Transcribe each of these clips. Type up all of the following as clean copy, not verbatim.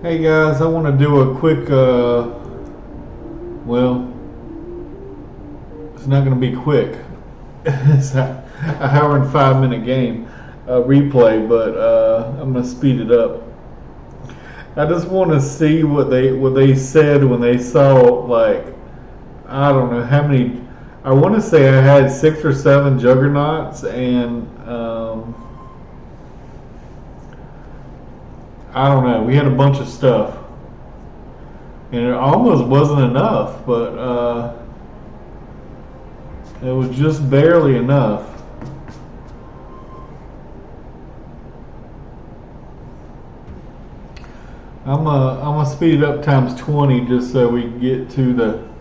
Hey guys, I want to do a quick, well, it's not going to be quick. It's a hour and 5 minute game replay, but I'm going to speed it up. I just want to see what they said when they saw, like, I don't know how many. I want to say I had 6 or 7 juggernauts, and I don't know. We had a bunch of stuff, and it almost wasn't enough, but it was just barely enough. I'm gonna speed it up times 20 just so we can get to the.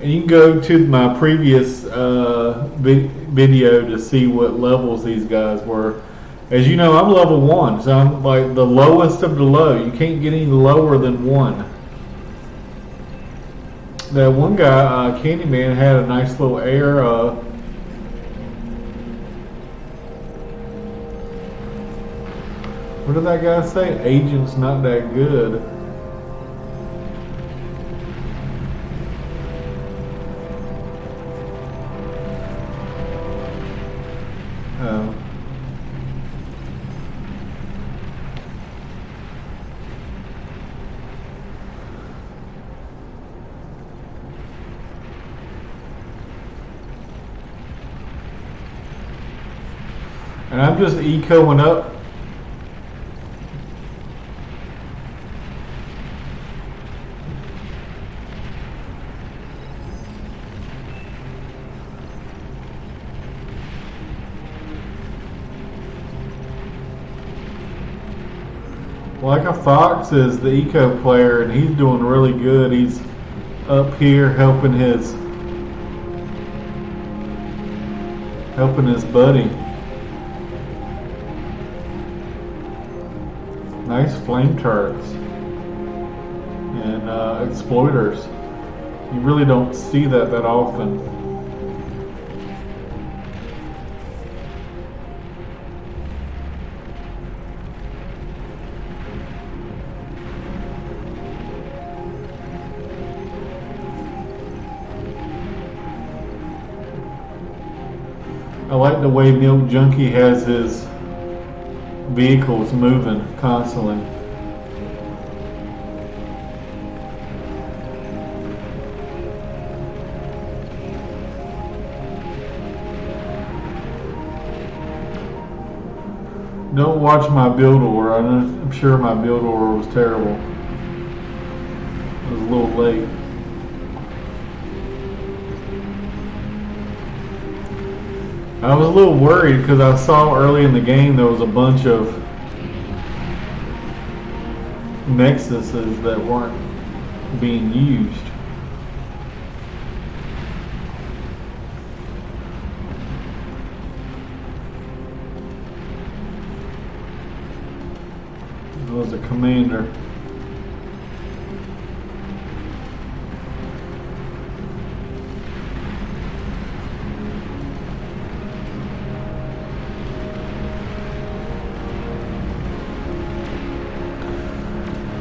And you can go to my previous video to see what levels these guys were. As you know, I'm level 1, so I'm like the lowest of the low. You can't get any lower than 1. That one guy, Candyman, had a nice little air. What did that guy say? Agent's not that good. Oh. And I'm just ecoing up. Like a Fox is the eco player, and he's doing really good. He's up here helping his buddy. Nice flame turrets and exploiters. You really don't see that often. I like the way Milk Junkie has his vehicles moving constantly. Don't watch my build order. I'm sure my build order was terrible. It was a little late. I was a little worried because I saw early in the game there was a bunch of Nexuses that weren't being used. It was a commander.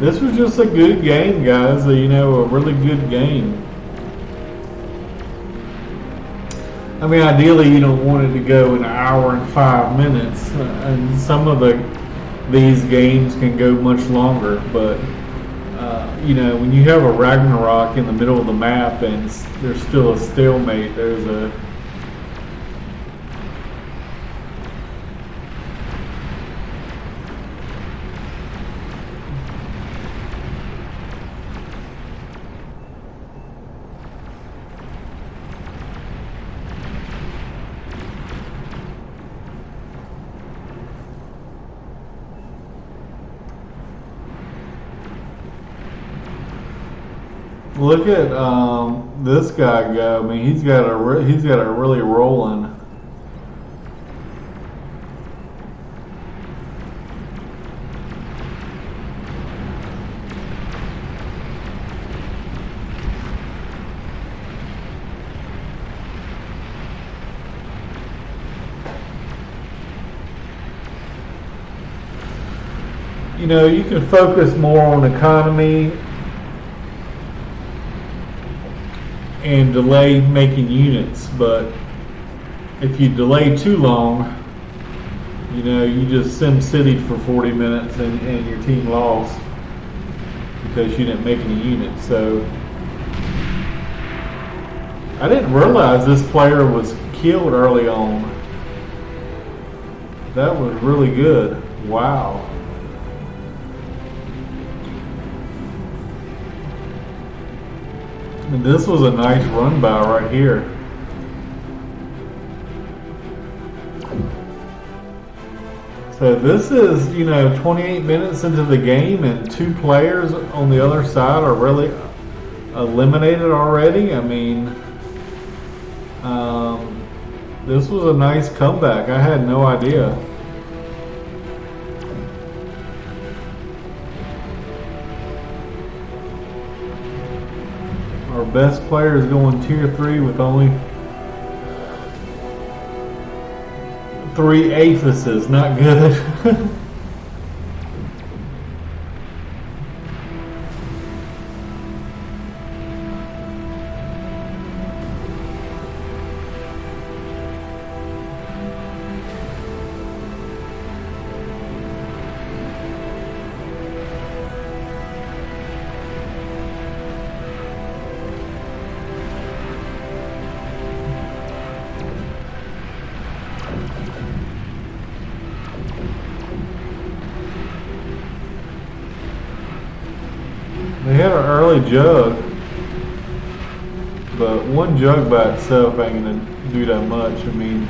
This was just a good game, guys. A really good game. I mean, ideally, you don't want it to go an hour and 5 minutes, and some of these games can go much longer. But when you have a Ragnarok in the middle of the map and there's still a stalemate, there's a Look at this guy go. I mean, he's got a really rolling. you know, you can focus more on economy and delay making units, but if you delay too long, you know, you just Sim City for 40 minutes and your team lost because you didn't make any units. So I didn't realize this player was killed early on. That was really good. Wow. And this was a nice run by right here. So this is, you know, 28 minutes into the game and 2 players on the other side are really eliminated already. I mean, this was a nice comeback. I had no idea. Our best player is going tier 3 with only 3 aphises. Not good. They had an early jug, but one jug by itself ain't gonna do that much. I mean,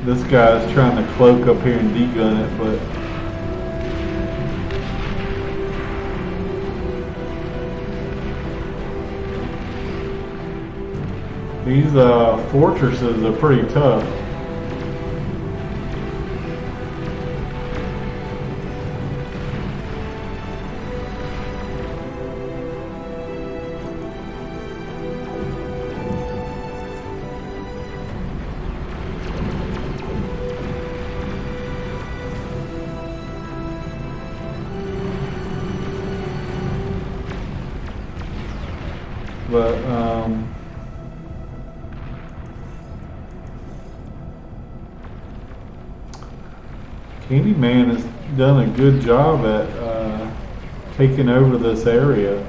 this guy's trying to cloak up here and degun it, but these fortresses are pretty tough. But Candyman has done a good job at taking over this area.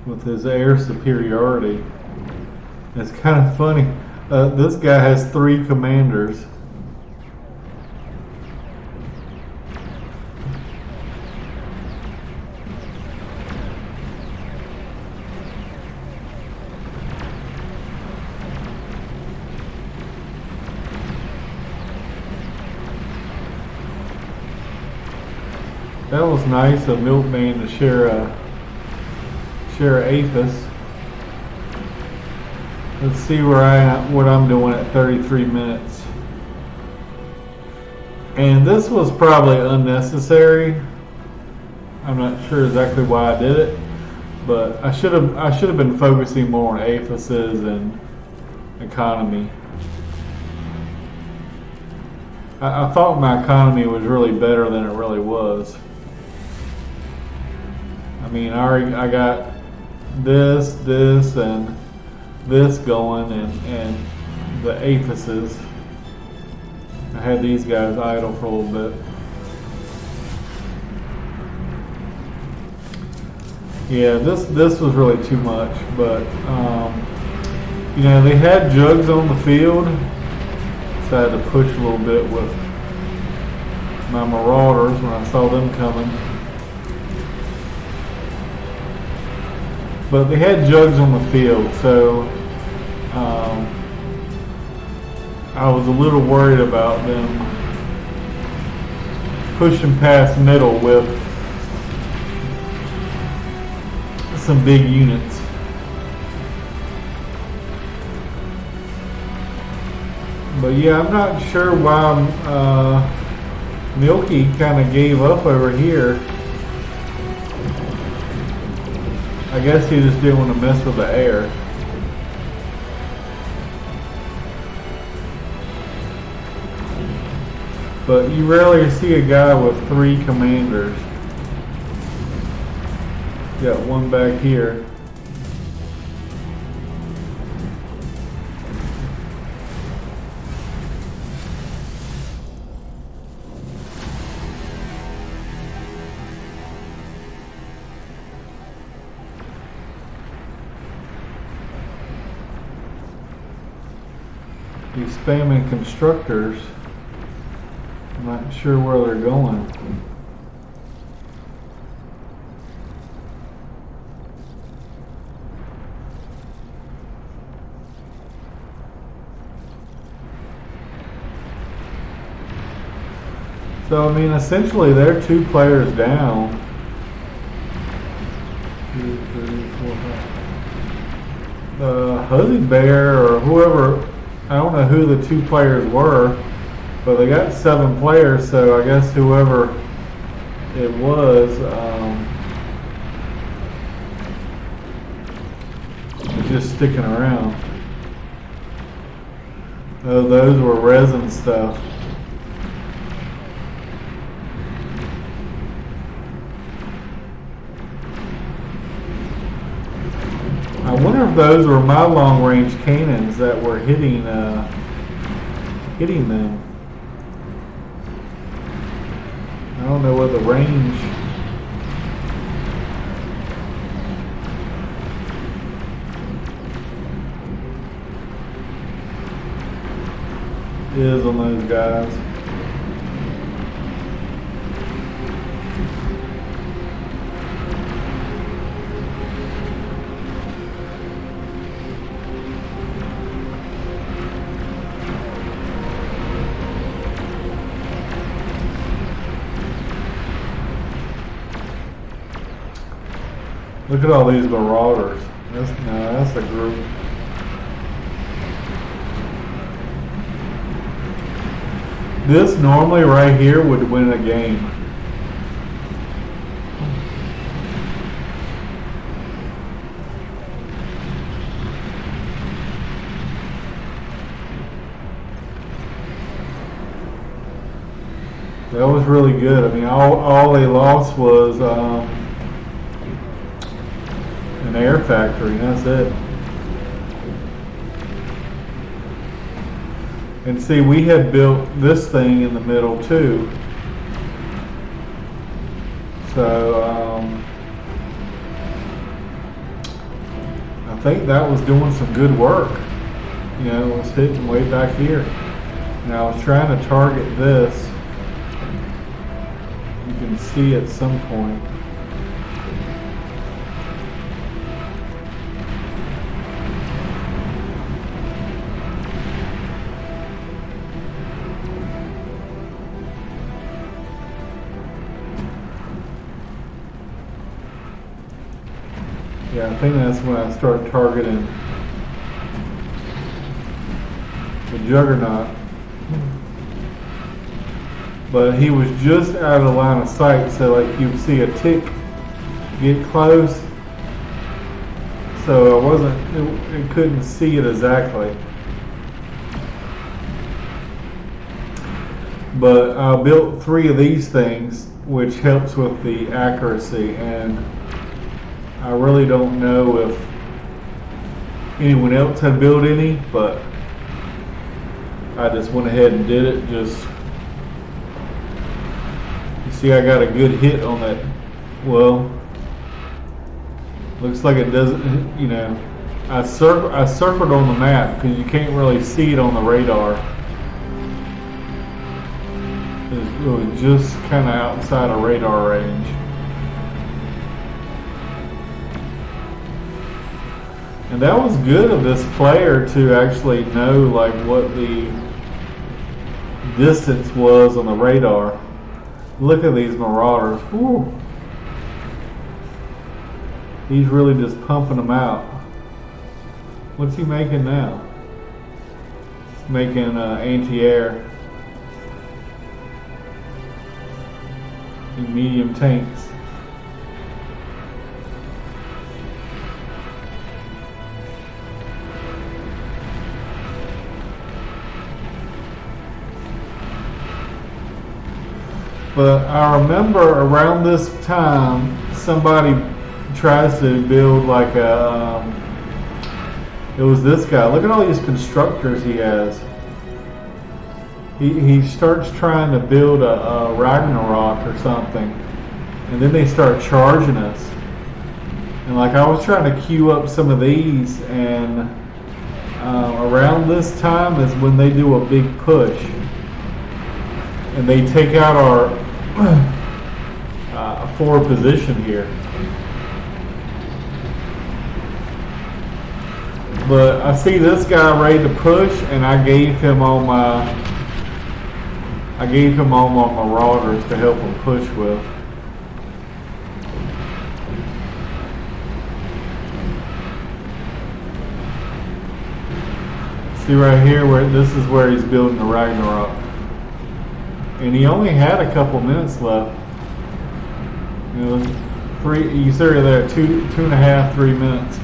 With his air superiority. It's kind of funny. This guy has 3 commanders. That was nice of Milkman to share a Aphis. Let's see what I'm doing at 33 minutes. And this was probably unnecessary. I'm not sure exactly why I did it, but I should have been focusing more on Aphises and economy. I thought my economy was really better than it really was. I mean, I got this, and this going, and the Aphises. I had these guys idle for a little bit. Yeah, this was really too much, but you know, they had jugs on the field, so I had to push a little bit with my marauders when I saw them coming. But they had jugs on the field, so I was a little worried about them pushing past middle with some big units. But yeah, I'm not sure why Milky kind of gave up over here. I guess he just didn't want to mess with the air. But you rarely see a guy with 3 commanders. Got one back here. He's spamming constructors. I'm not sure where they're going. So, I mean, essentially they're 2 players down. 2, 3, 4, 5. Huzzy Bear or whoever, I don't know who the 2 players were, but they got 7 players, so I guess whoever it was is just sticking around. Oh, those were resin stuff. I wonder if those were my long-range cannons that were hitting them. I don't know what the range is on those guys. Look at all these marauders. That's a group. This normally right here would win a game. That was really good. I mean, all they lost was an air factory. That's it. And see, we had built this thing in the middle too. So I think that was doing some good work. You know, it was hitting way back here. And I was trying to target this. You can see at some point. Yeah, I think that's when I started targeting the Juggernaut. But he was just out of the line of sight, so like you'd see a tick get close. So I it couldn't see it exactly. But I built 3 of these things, which helps with the accuracy, and I really don't know if anyone else had built any, but I just went ahead and did it. Just, you see I got a good hit on that. Well, looks like it doesn't, you know, I circled on the map because you can't really see it on the radar. It was just kind of outside of radar range. And that was good of this player to actually know like what the distance was on the radar. Look at these marauders. Woo. He's really just pumping them out. What's he making now? He's making anti-air and medium tanks. But I remember around this time, somebody tries to build like a. It was this guy. Look at all these constructors he has. He starts trying to build a Ragnarok or something, and then they start charging us. And like I was trying to queue up some of these, and around this time is when they do a big push, and they take out our forward position here. But I see this guy ready to push, and I gave him all my marauders to help him push with. See right here where this is where he's building the Ragnarok. And he only had a couple minutes left. You know, you see there, two and a half, 3 minutes.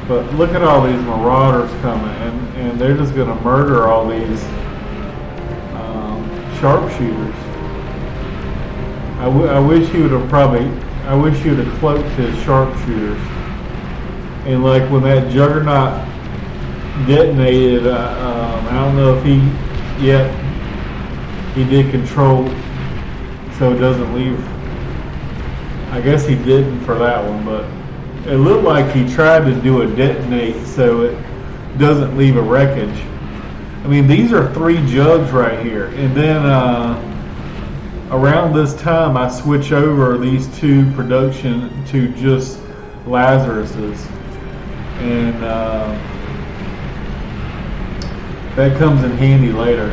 But look at all these marauders coming, and they're just going to murder all these sharpshooters. I wish he would have cloaked his sharpshooters. And like when that Juggernaut detonated, I don't know if he did control, so it doesn't leave. I guess he didn't for that one, but it looked like he tried to do a detonate so it doesn't leave a wreckage. I mean, these are 3 jugs right here, and then around this time I switch over these 2 production to just Lazaruses, and that comes in handy later.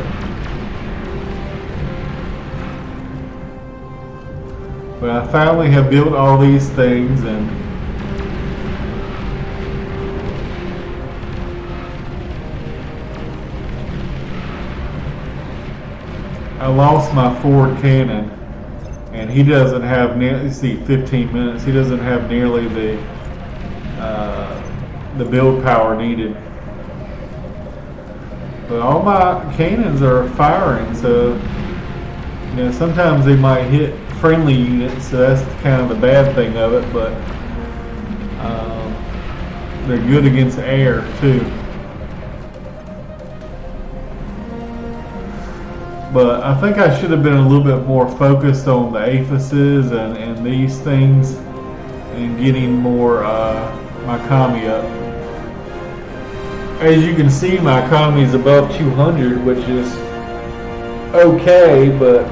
But I finally have built all these things, and I lost my forward cannon, and he doesn't have nearly, see, 15 minutes. He doesn't have nearly the build power needed. But all my cannons are firing, so you know, sometimes they might hit friendly units, so that's kind of the bad thing of it, but they're good against air too. But I think I should have been a little bit more focused on the aphises and these things, and getting more my economy up. As you can see, my economy is above 200, which is okay, but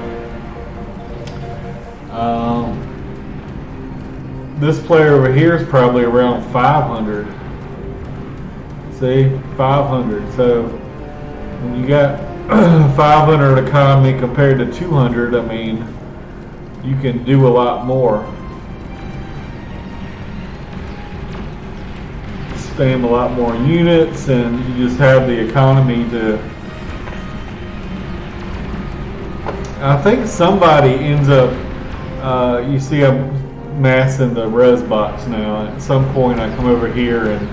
this player over here is probably around 500. See, 500. So when you got 500 economy compared to 200, I mean, you can do a lot more. Spam a lot more units, and you just have the economy to. I think somebody ends up. You see, I'm massing the res box now. At some point, I come over here and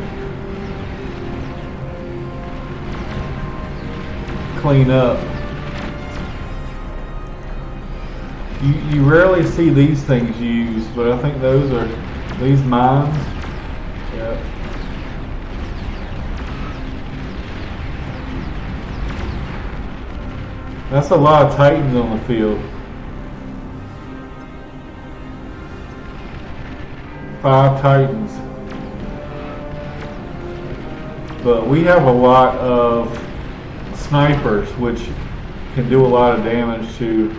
clean up. You rarely see these things used, but I think those are these mines. Yep. That's a lot of Titans on the field. 5 Titans. But we have a lot of snipers, which can do a lot of damage to.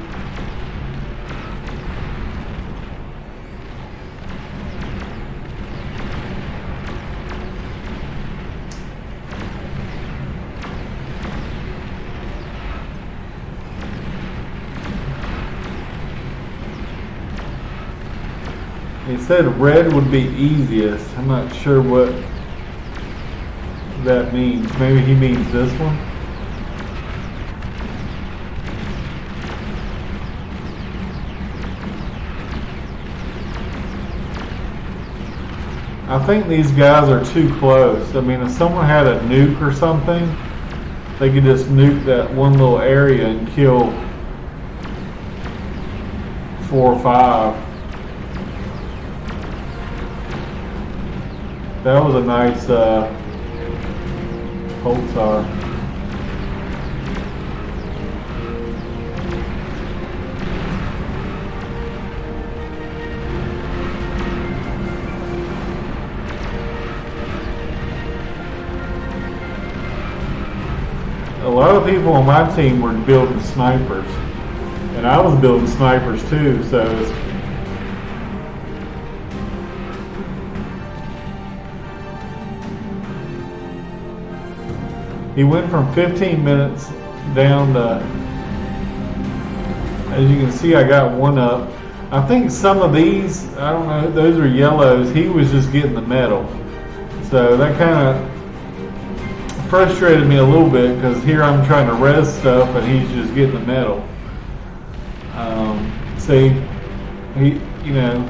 He said red would be easiest. I'm not sure what that means. Maybe he means this one. I think these guys are too close. I mean, if someone had a nuke or something, they could just nuke that one little area and kill 4 or 5. That was a nice pulsar. A lot of people on my team were building snipers, and I was building snipers too, so he went from 15 minutes down to, as you can see, I got one up. I think some of these, I don't know, those are yellows. He was just getting the medal, so that kind of frustrated me a little bit, because here I'm trying to res stuff and he's just getting the medal. See, you know,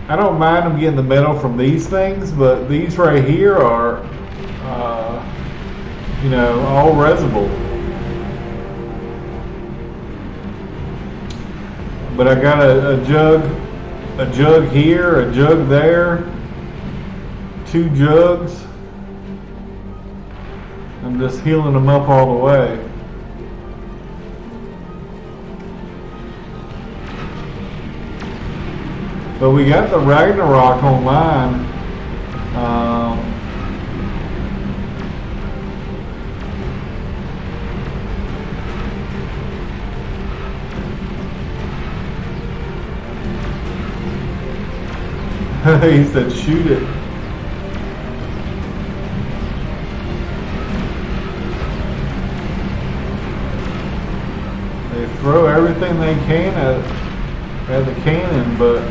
I don't mind him getting the medal from these things, but these right here are, you know, all resable. But I got a jug here, a jug there, 2 jugs. I'm just healing them up all the way. But we got the Ragnarok online. He said, shoot it. They throw everything they can at the cannon, but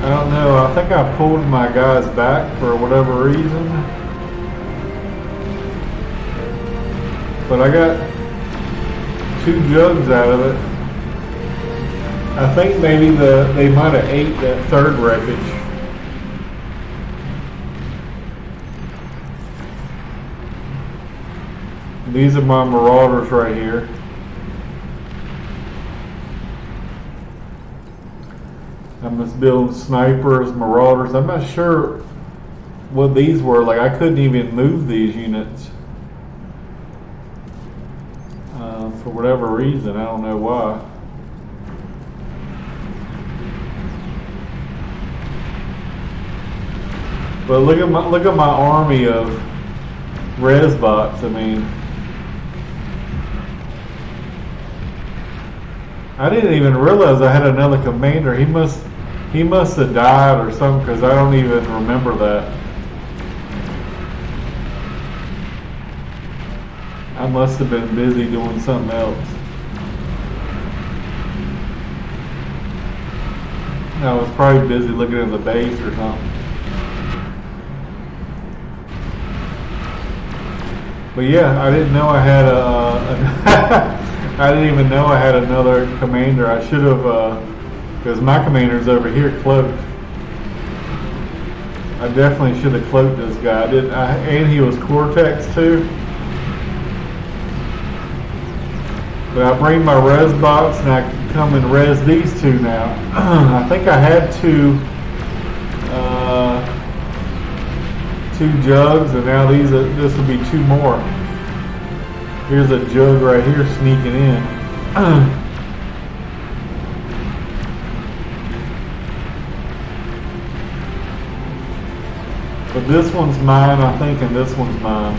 I don't know. I think I pulled my guys back for whatever reason. But I got 2 jugs out of it. I think maybe they might have ate that 3rd wreckage. These are my Marauders right here. I'm just building snipers, Marauders. I'm not sure what these were. Like, I couldn't even move these units for whatever reason. I don't know why. But look at my army of Resbots. I mean, I didn't even realize I had another commander. He must have died or something, because I don't even remember that. I must have been busy doing something else. I was probably busy looking at the base or something. But yeah, I didn't know I had I didn't even know I had another commander. I should have, because my commander's over here cloaked. I definitely should have cloaked this guy. And he was Cortex too. But I bring my res bots and I can come and res these 2 now. I think I had 2 jugs, and now this will be 2 more. Here's a jug right here sneaking in. But this one's mine, I think, and this one's mine.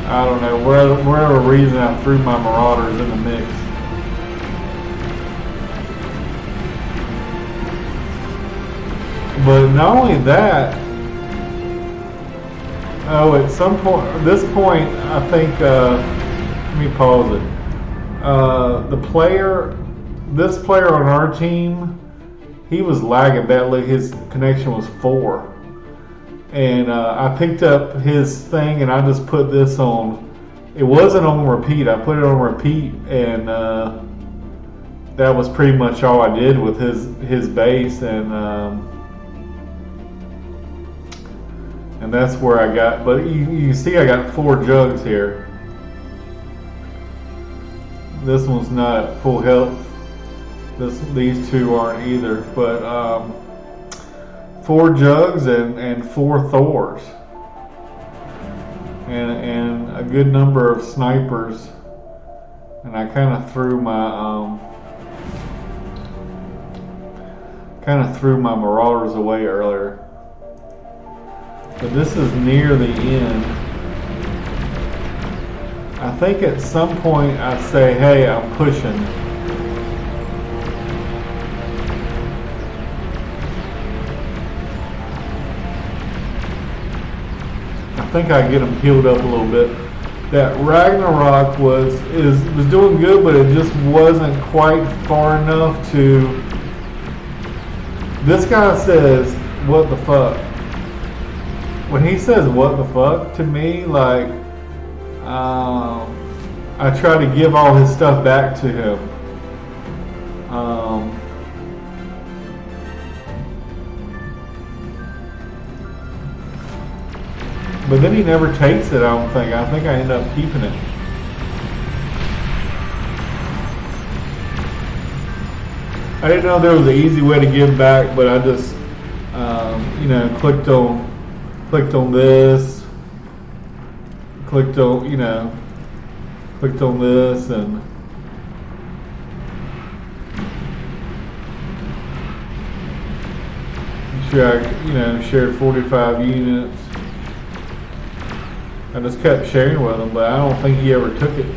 I don't know, whatever reason I threw my Marauders in the mix. But not only that, at some point, this point, I think, let me pause it. This player on our team, he was lagging badly. His connection was 4. And I picked up his thing and I just put this on. It wasn't on repeat. I put it on repeat, and that was pretty much all I did with his base. And and that's where I got. But you see, I got 4 jugs here. This one's not at full health. These 2 aren't either. But 4 jugs and 4 Thors, and a good number of snipers. And I kind of threw my Marauders away earlier. But this is near the end. I think at some point I say, hey, I'm pushing. I think I get them healed up a little bit. That Ragnarok was doing good, but it just wasn't quite far enough to. This guy says, "What the fuck?" When he says "What the fuck" to me, like, I try to give all his stuff back to him. But then he never takes it, I don't think. I think I end up keeping it. I didn't know there was an easy way to give back, but I just, clicked on this, clicked on this, and sure I, shared 45 units. I just kept sharing with him, but I don't think he ever took it.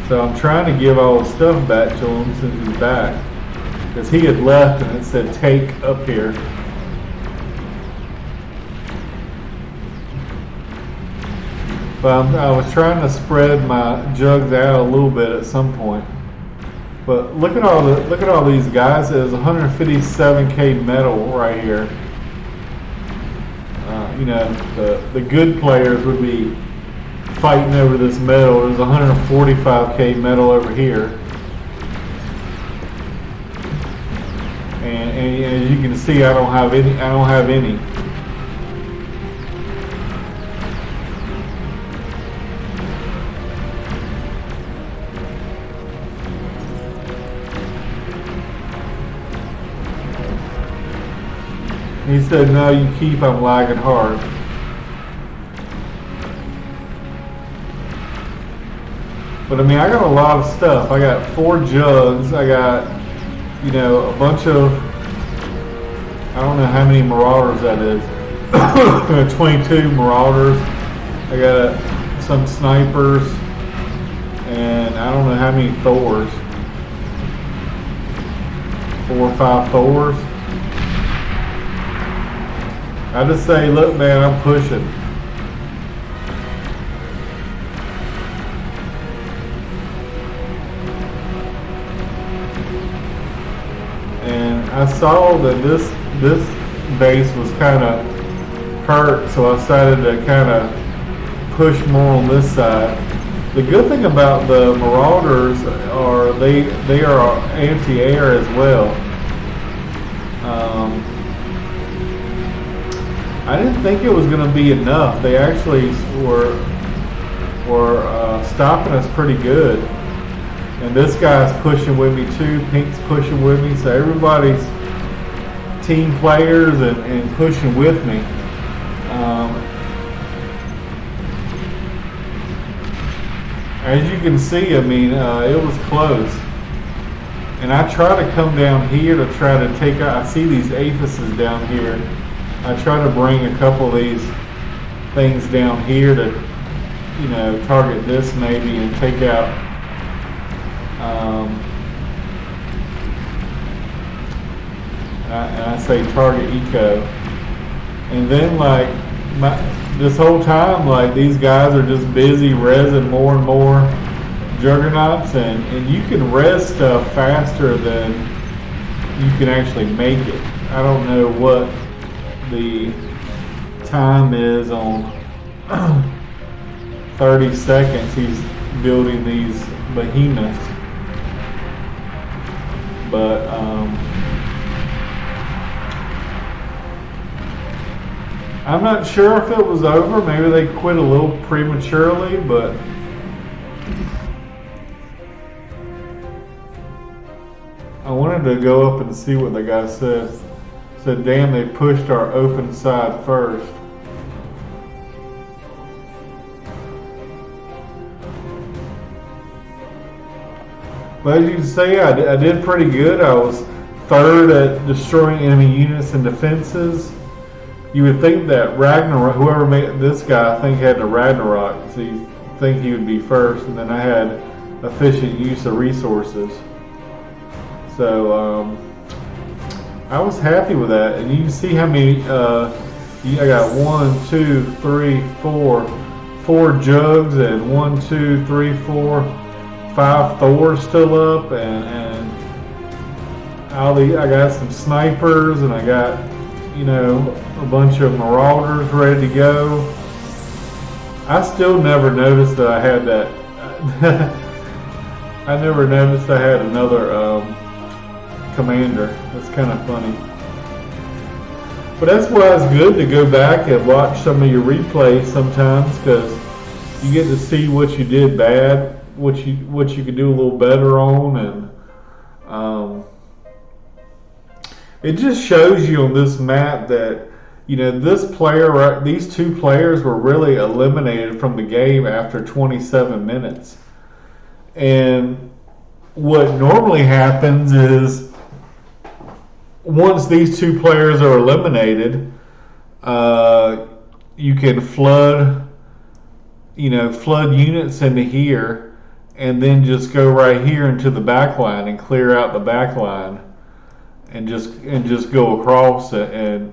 So I'm trying to give all his stuff back to him since he's back. Because he had left and it said take up here. But I was trying to spread my jugs out a little bit at some point. But look at all these guys. There's 157k metal right here. The good players would be fighting over this metal. There's 145k metal over here, and as you can see, I don't have any. He said, "No, you keep. I'm lagging hard." But I mean, I got a lot of stuff. I got 4 jugs. I got, a bunch of, I don't know how many Marauders that is. 22 Marauders. I got some snipers, and I don't know how many Thors. 4 or 5 Thors. I just say, look, man, I'm pushing. And I saw that this base was kind of hurt, so I decided to kind of push more on this side. The good thing about the Marauders are they are anti-air as well. I didn't think it was going to be enough. They actually were stopping us pretty good. And this guy's pushing with me too. Pink's pushing with me. So everybody's team players and pushing with me. As you can see, I mean, it was close. And I try to come down here to try to take out. I see these aphises down here. I try to bring a couple of these things down here to, target this maybe and take out. And I say target eco. And then this whole time, these guys are just busy rezzing more and more juggernauts, and you can res stuff faster than you can actually make it. I don't know what the time is on 30 seconds he's building these behemoths, But I'm not sure if it was over. Maybe they quit a little prematurely, but I wanted to go up and see what the guy said. Said, damn, they pushed our open side first. But as you can see, I did pretty good. I was third at destroying enemy units and defenses. You would think that Ragnarok, whoever made this guy, I think had the Ragnarok, so you think he would be first, and then I had efficient use of resources. So I was happy with that, and you can see how many. I got 1, 2, 3, 4 jugs, and 1, 2, 3, 4, 5 Thors still up, and I got some snipers, and I got a bunch of marauders ready to go. I still never noticed that I had that. I never noticed I had another commander. That's kind of funny. But that's why it's good to go back and watch some of your replays sometimes, because you get to see what you did bad, what you could do a little better on, and it just shows you on this map that these two players were really eliminated from the game after 27 minutes. And what normally happens is, once these two players are eliminated, you can flood units into here, and then just go right here into the back line and clear out the back line, and just go across and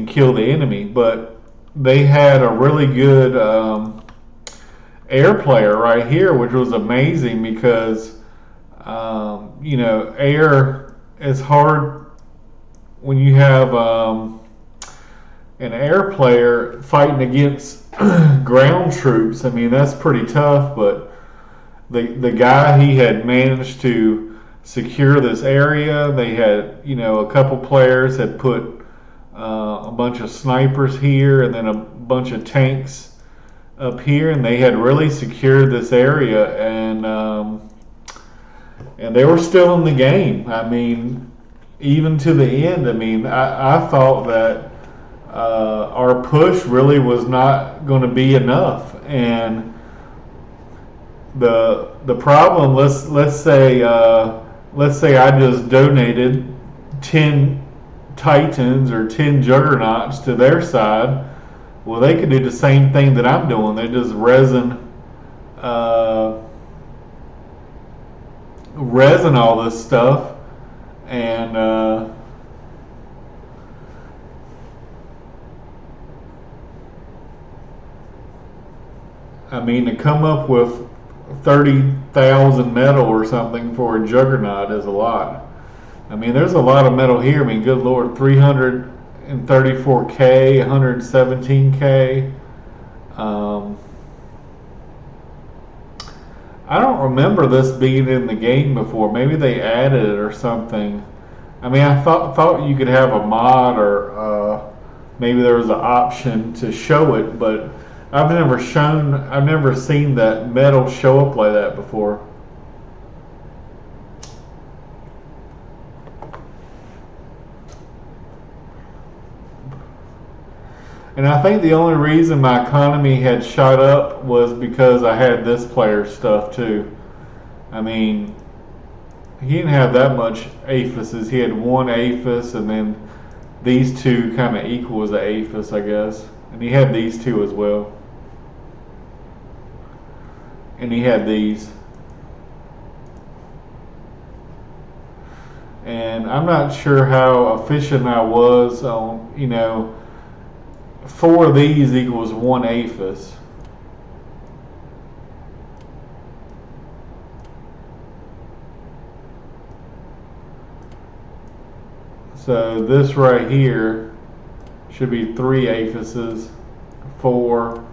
kill the enemy. But they had a really good air player right here, which was amazing, because air is hard when you have an air player fighting against ground troops. I mean, that's pretty tough, but the guy, he had managed to secure this area. They had, a couple players had put a bunch of snipers here, and then a bunch of tanks up here, and they had really secured this area, and they were still in the game. I mean, even to the end. I mean, I thought that our push really was not going to be enough, and the problem. Let's say I just donated 10 Titans or 10 Juggernauts to their side. Well, they could do the same thing that I'm doing. They just resin all this stuff, and I mean, to come up with 30,000 metal or something for a Juggernaut is a lot. I mean, there's a lot of metal here. I mean, good Lord, 334K, 117K. I don't remember this being in the game before. Maybe they added it or something. I mean, I thought you could have a mod, or maybe there was an option to show it, but I've never seen that metal show up like that before. And I think the only reason my economy had shot up was because I had this player's stuff too. I mean, he didn't have that much aphises. He had one aphis, and then these two kind of equals the aphis, I guess. And he had these two as well. And he had these. And I'm not sure how efficient I was on, 4 of these equals 1 aphis. So this right here should be 3 aphises, 4.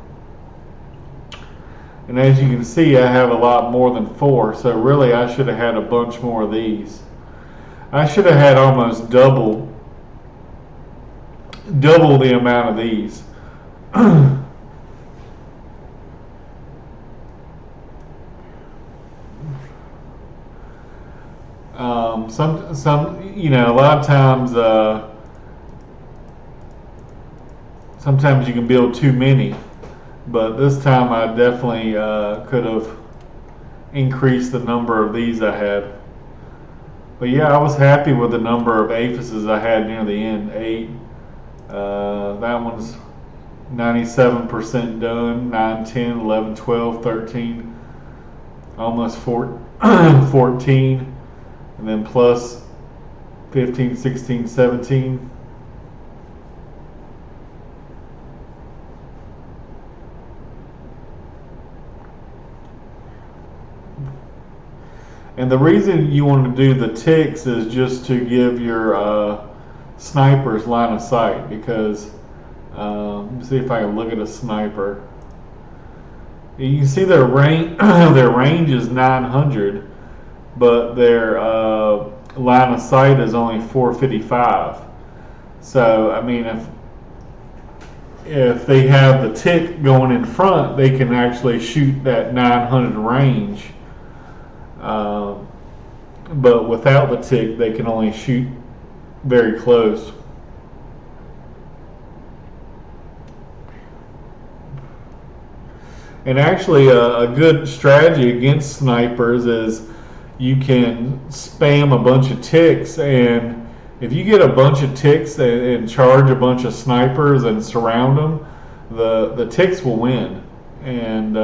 And as you can see, I have a lot more than 4, so really I should have had a bunch more of these. I should have had almost double the amount of these. A lot of times, sometimes you can build too many, but this time I definitely could have increased the number of these I had. But yeah, I was happy with the number of aphises I had near the end. 8. That one's 97% done. 9, 10, 11, 12, 13, almost 14, and then plus 15, 16, 17. And the reason you want to do the ticks is just to give your snipers line of sight, because let me see if I can look at a sniper. You can see their range their range is 900, but their line of sight is only 455. So I mean, if they have the tick going in front, they can actually shoot that 900 range. But without the tick, they can only shoot very close. And actually, a good strategy against snipers is you can spam a bunch of ticks, and if you get a bunch of ticks and charge a bunch of snipers and surround them, the ticks will win. And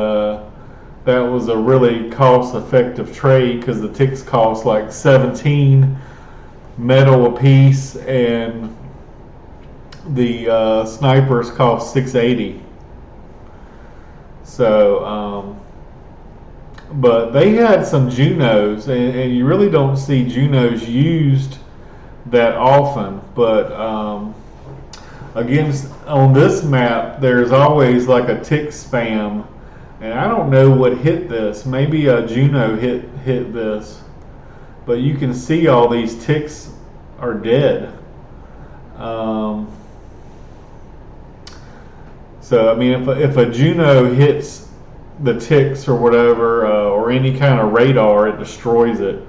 that was a really cost-effective trade, because the ticks cost like 17 metal a piece, and the snipers cost 680. So, but they had some Junos, and you really don't see Junos used that often. But against on this map, there's always like a tick spam. And I don't know what hit this. Maybe a Juno hit this. But you can see all these ticks are dead. So I mean, if a Juno hits the ticks or whatever, or any kind of radar, it destroys it.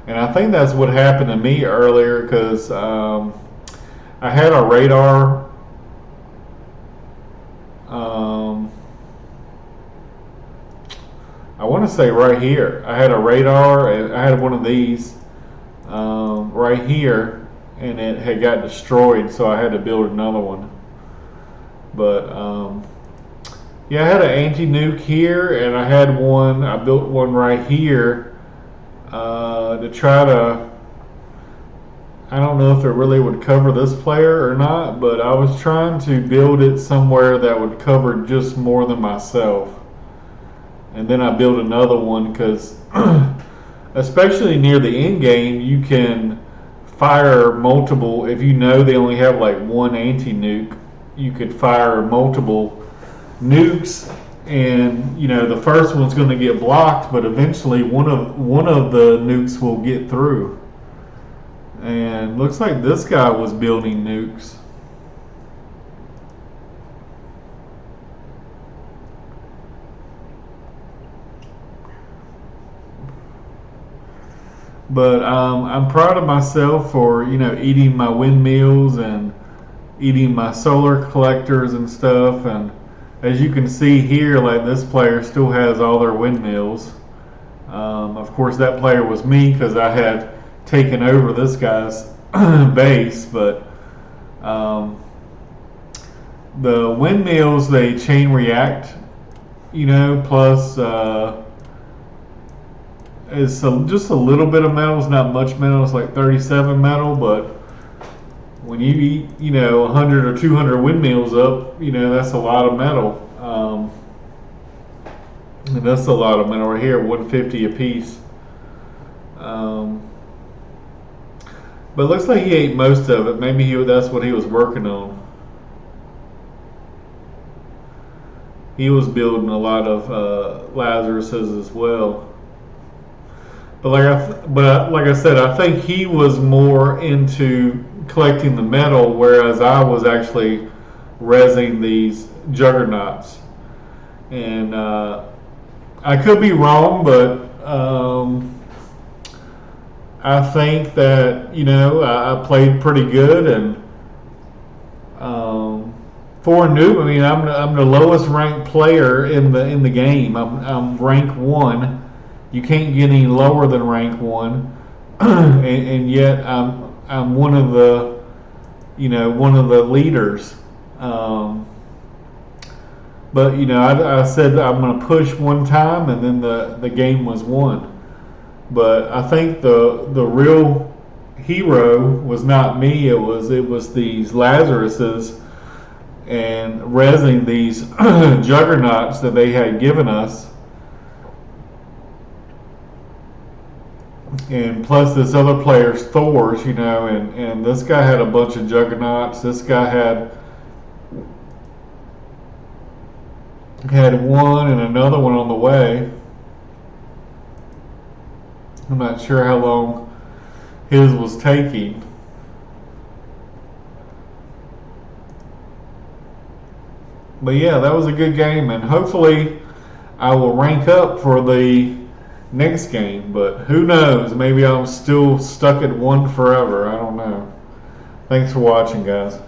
And I think that's what happened to me earlier, because I had a radar. I want to say right here. I had a radar, and I had one of these right here, and it had got destroyed, so I had to build another one. But yeah, I had an anti-nuke here, and I built one right here to try to, I don't know if it really would cover this player or not, but I was trying to build it somewhere that would cover just more than myself. And then I built another one, because especially near the end game, you can fire multiple. If you know they only have like one anti-nuke, you could fire multiple nukes, and the first one's going to get blocked, but eventually one of the nukes will get through. And looks like this guy was building nukes. But I'm proud of myself for eating my windmills and eating my solar collectors and stuff. And as you can see here, like, this player still has all their windmills. Of course, that player was me, because I had taken over this guy's base. But the windmills, they chain react, plus it's just a little bit of metal. It's not much metal. It's like 37 metal, but when you eat 100 or 200 windmills up, that's a lot of metal. And that's a lot of metal right here, 150 a piece. But it looks like he ate most of it. Maybe that's what he was working on. he was building a lot of Lazaruses as well. But like I said, I think he was more into collecting the metal, whereas I was actually rezzing these juggernauts. And I could be wrong, but I think that I played pretty good, and for a noob, I mean I'm the lowest ranked player in the game. I'm rank 1. You can't get any lower than rank 1, and yet I'm one of the leaders. But I said I'm going to push one time, and then the game was won. But I think the real hero was not me. It was these Lazaruses and rezzing these juggernauts that they had given us. And plus this other player's Thors, and this guy had a bunch of juggernauts. This guy had one and another one on the way. I'm not sure how long his was taking. But yeah, that was a good game, and hopefully I will rank up for the next game, but who knows? Maybe I'm still stuck at 1 forever. I don't know. Thanks for watching, guys.